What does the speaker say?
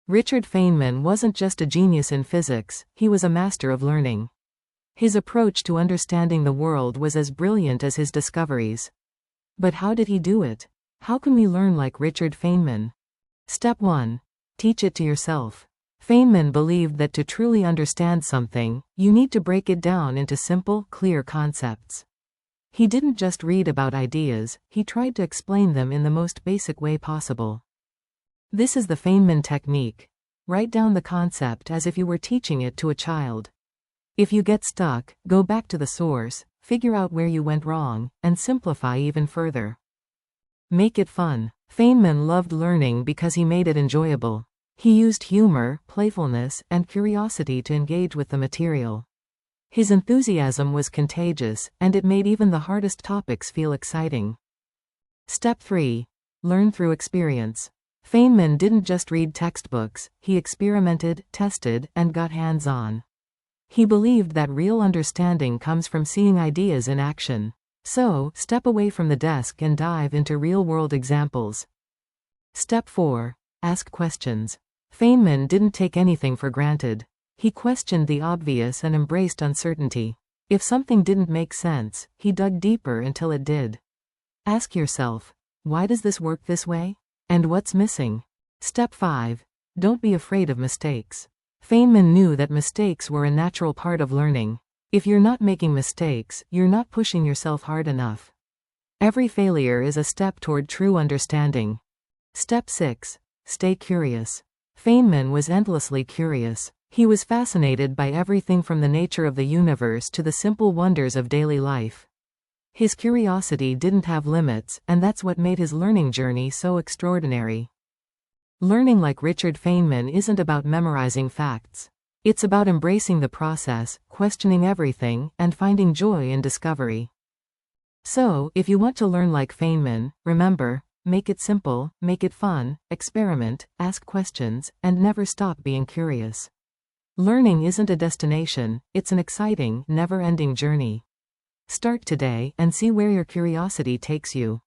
Richard Feynman wasn't just a genius in physics, he was a master of learning. His approach to understanding the world was as brilliant as his discoveries. But how did he do it? How can we learn like Richard Feynman? Step 1. Teach it to yourself. Feynman believed that to truly understand something, you need to break it down into simple, clear concepts. He didn't just read about ideas, he tried to explain them in the most basic way possible. This is the Feynman technique. Write down the concept as if you were teaching it to a child. If you get stuck, go back to the source, figure out where you went wrong, and simplify even further. Make it fun. Feynman loved learning because he made it enjoyable. He used humor, playfulness, and curiosity to engage with the material. His enthusiasm was contagious, and it made even the hardest topics feel exciting. Step 3. Learn through experience. Feynman didn't just read textbooks, he experimented, tested, and got hands-on. He believed that real understanding comes from seeing ideas in action. So, step away from the desk and dive into real-world examples. Step 4. Ask questions. Feynman didn't take anything for granted. He questioned the obvious and embraced uncertainty. If something didn't make sense, he dug deeper until it did. Ask yourself, why does this work this way? And what's missing? Step 5. Don't be afraid of mistakes. Feynman knew that mistakes were a natural part of learning. If you're not making mistakes, you're not pushing yourself hard enough. Every failure is a step toward true understanding. Step 6. Stay curious. Feynman was endlessly curious. He was fascinated by everything from the nature of the universe to the simple wonders of daily life. His curiosity didn't have limits, and that's what made his learning journey so extraordinary. Learning like Richard Feynman isn't about memorizing facts. It's about embracing the process, questioning everything, and finding joy in discovery. So, if you want to learn like Feynman, remember, make it simple, make it fun, experiment, ask questions, and never stop being curious. Learning isn't a destination, it's an exciting, never-ending journey. Start today and see where your curiosity takes you.